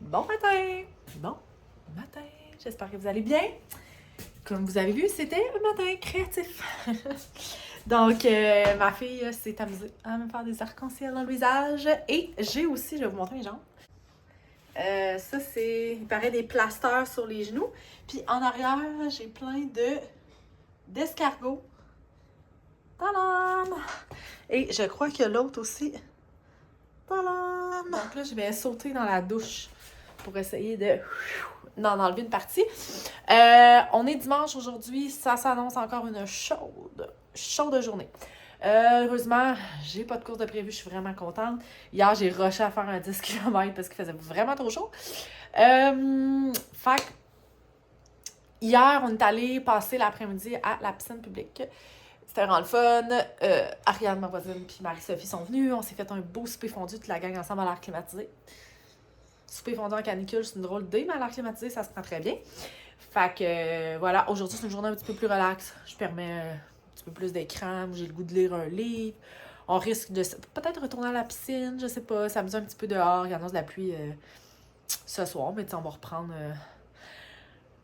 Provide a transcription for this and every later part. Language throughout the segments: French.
Bon matin! Bon matin! J'espère que vous allez bien. Comme vous avez vu, c'était un matin créatif. Donc, ma fille s'est amusée à me faire des arcs-en-ciel dans le visage. Et j'ai aussi, je vais vous montrer mes jambes. Ça, c'est, il paraît, des plasters sur les genoux. Puis en arrière, j'ai plein d'escargots. Tadam! Et je crois que l'autre aussi. Tadam! Donc là, je vais sauter dans la douche pour essayer d'enlever une partie. On est dimanche aujourd'hui. Ça s'annonce encore une chaude journée. Heureusement, j'ai pas de course de prévu. Je suis vraiment contente. Hier, j'ai rushé à faire un 10 km parce qu'il faisait vraiment trop chaud. Fait que hier, on est allé passer l'après-midi à la piscine publique. C'était vraiment le fun. Ariane, ma voisine, puis Marie-Sophie sont venues. On s'est fait un beau souper fondu, toute la gang ensemble à l'air climatisé. Souper fondu en canicule, c'est une drôle d'idée, mais à l'air climatisé, ça se prend très bien. Fait que voilà, aujourd'hui, c'est une journée un petit peu plus relaxe. Je permets un petit peu plus d'écran, j'ai le goût de lire un livre. On risque de peut-être retourner à la piscine, je sais pas, s'amuser un petit peu dehors. Il annonce de la pluie ce soir, mais on va reprendre.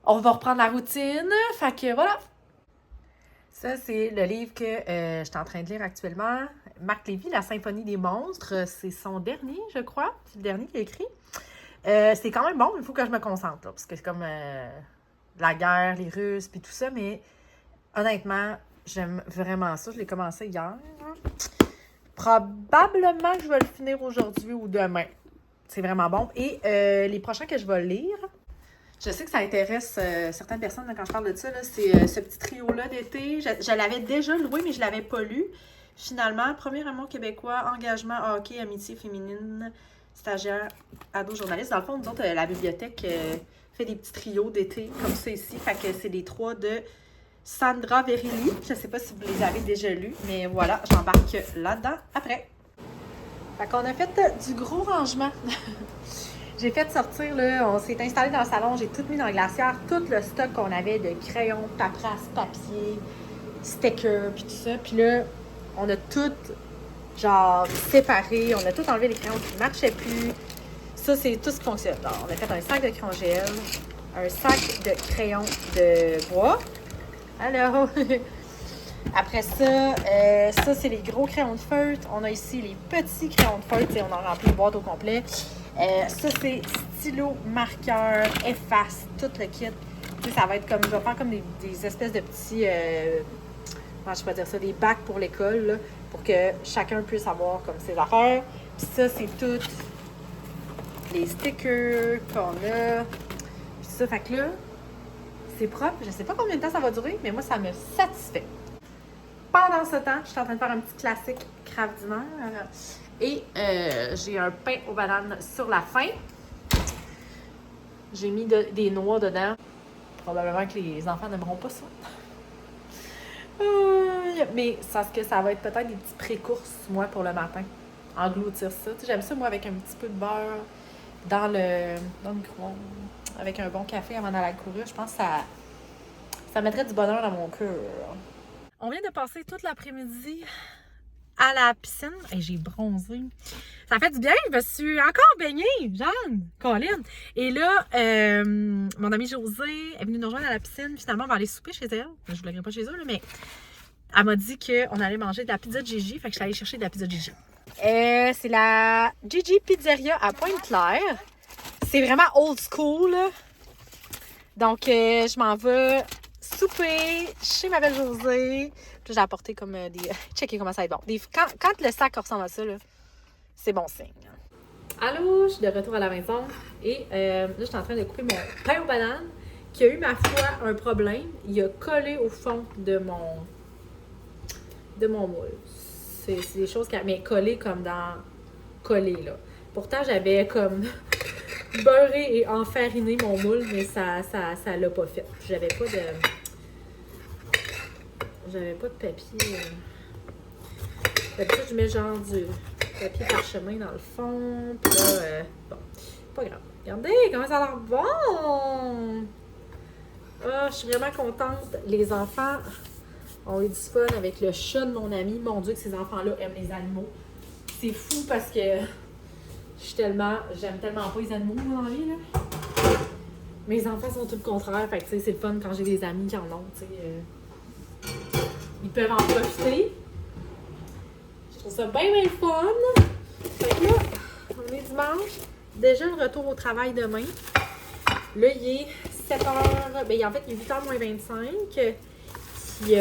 On va reprendre la routine. Fait que voilà. Ça, c'est le livre que je suis en train de lire actuellement. Marc Lévy, La Symphonie des monstres. C'est son dernier, je crois. C'est le dernier qu'il a écrit. C'est quand même bon, il faut que je me concentre, là, parce que c'est comme la guerre, les Russes, puis tout ça, mais honnêtement, j'aime vraiment ça. Je l'ai commencé hier. Probablement que je vais le finir aujourd'hui ou demain. C'est vraiment bon. Et les prochains que je vais lire, je sais que ça intéresse certaines personnes là, quand je parle de ça, là, c'est ce petit trio-là d'été. Je l'avais déjà loué, mais je ne l'avais pas lu. Finalement, Premier amour québécois, engagement, hockey, amitié féminine, stagiaire, ado, journaliste. Dans le fond, nous autres, la bibliothèque fait des petits trios d'été comme ça ici. Fait que c'est les trois de Sandra Verilli. Je ne sais pas si vous les avez déjà lus, mais voilà, j'embarque là-dedans après. Fait qu'on a fait du gros rangement. J'ai fait sortir, là, on s'est installé dans le salon, j'ai tout mis dans le glacière, tout le stock qu'on avait de crayons, paperasse, papier, stickers, puis tout ça. Puis là, on a tout, genre, séparé, on a tout enlevé les crayons qui ne marchaient plus. Ça, c'est tout ce qui fonctionne. Alors, on a fait un sac de crayons gel, un sac de crayons de bois. Alors, après ça, ça, c'est les gros crayons de feutre. On a ici les petits crayons de feutre, on en remplit une boîte au complet. Ça, c'est stylo, marqueur, efface, tout le kit. T'sais, ça va être comme, je vais faire comme des espèces de petits, comment je peux dire ça, des bacs pour l'école, là, pour que chacun puisse avoir comme ses affaires. Puis ça, c'est tout les stickers qu'on a. Puis ça, fait que là, c'est propre. Je sais pas combien de temps ça va durer, mais moi, ça me satisfait. Pendant ce temps, je suis en train de faire un petit classique craft dinner. Et j'ai un pain aux bananes sur la fin. J'ai mis des noix dedans. Probablement que les enfants n'aimeront pas ça. Mais ça va être peut-être des petits pré-courses, moi, pour le matin. Engloutir ça. T'sais, j'aime ça, moi, avec un petit peu de beurre dans le micro-ondes. Avec un bon café avant d'aller à la courir. Je pense que ça mettrait du bonheur dans mon cœur. On vient de passer toute l'après-midi à la piscine. Et j'ai bronzé. Ça fait du bien. Je me suis encore baignée, Jeanne, Colin. Et là, mon amie Josée est venue nous rejoindre à la piscine. Finalement, on va aller souper chez elle. Je ne voulais pas chez eux, là, mais elle m'a dit qu'on allait manger de la pizza de Gigi. Fait que je suis allée chercher de la pizza de Gigi. C'est la Gigi Pizzeria à Pointe-Claire. C'est vraiment old school. Donc, je m'en vais souper chez ma belle Josée. Puis j'ai apporté comme des... Checkez comment ça va être bon. Quand le sac ressemble à ça, là, c'est bon signe. Allô, je suis de retour à la maison. Et là, je suis en train de couper mon pain aux bananes qui a eu, ma foi, un problème. Il a collé au fond de mon moule. C'est des choses qui... Mais collé comme dans... Collé, là. Pourtant, j'avais comme... beurré et enfariné mon moule, mais ça l'a pas fait. J'avais pas de papier. D'habitude, je mets genre du papier parchemin dans le fond. Puis là, bon, pas grave. Regardez comment ça a l'air bon! Ah, je suis vraiment contente. Les enfants ont eu du fun avec le chat de mon ami. Mon Dieu, que ces enfants-là aiment les animaux. C'est fou parce que J'aime tellement pas les animaux dans la vie, là. Mes enfants sont tout le contraire, fait que, tu sais, c'est le fun quand j'ai des amis qui en ont, tu sais. Ils peuvent en profiter. Je trouve ça bien, bien fun. Fait que là, on est dimanche. Déjà le retour au travail demain. Là, il est 7h. Ben, en fait, il est 8h moins 25. Puis,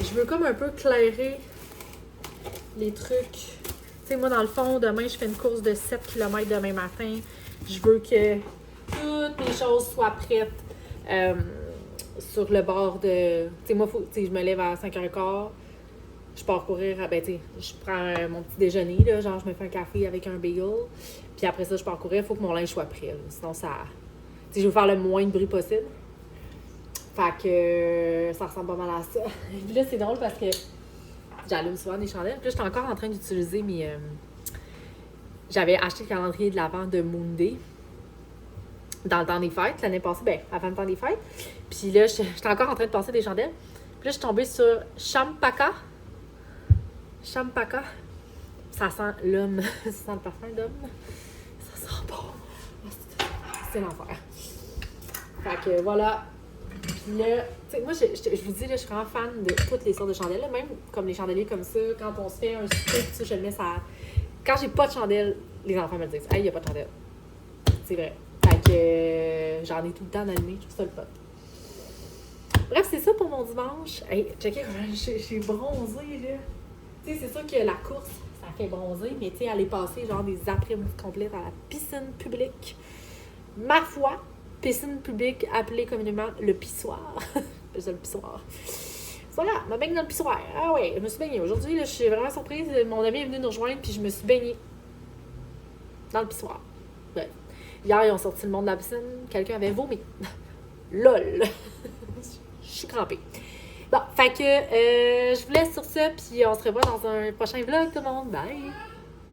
je veux comme un peu clairer les trucs. Tu sais, moi, dans le fond, demain, je fais une course de 7 km demain matin. Je veux que toutes les choses soient prêtes sur le bord de... Tu sais, moi, je me lève à 5h15. Je pars courir, ben tu sais, je prends mon petit déjeuner, là, genre je me fais un café avec un bagel, puis après ça, je pars courir, il faut que mon linge soit prêt, là, sinon ça... Tu sais, je veux faire le moins de bruit possible. Fait que ça ressemble pas mal à ça. Et puis là, c'est drôle parce que j'allume souvent des chandelles, puis là, j'étais encore en train d'utiliser mes... J'avais acheté le calendrier de l'Avent de Moon Day dans le temps des fêtes, l'année passée, ben avant le temps des fêtes. Puis là, j'étais encore en train de passer des chandelles. Puis là, je suis tombée sur Champaka. Champaka. Ça sent l'homme. Ça sent le parfum d'homme. Ça sent bon. C'est l'enfer. Fait que voilà. Puis là, tu sais, moi, je vous dis, là, je suis vraiment fan de toutes les sortes de chandelles. Là, même comme les chandeliers comme ça, quand on se fait un souper, tu sais, je le mets ça. Quand j'ai pas de chandelle, les enfants me disent, hey, il n'y a pas de chandelle. C'est vrai. Fait que j'en ai tout le temps d'allumer. Je trouve ça le fun. Bref, c'est ça pour mon dimanche. Hey, checkez comment j'ai bronzé, là. Tu sais, c'est sûr que la course, ça fait bronzer, mais tu sais, aller passer genre des après-midi complètes à la piscine publique. Ma foi, piscine publique appelée communément le pissoir. C'est le pissoir. Voilà, ma baigne dans le pissoir. Ah ouais, je me suis baignée. Aujourd'hui, là, je suis vraiment surprise. Mon ami est venu nous rejoindre, puis je me suis baignée dans le pissoir. Bref. Hier, ils ont sorti le monde de la piscine. Quelqu'un avait vomi. LOL. Je suis crampée. Bon, fait que je vous laisse sur ça, puis on se revoit dans un prochain vlog, tout le monde. Bye!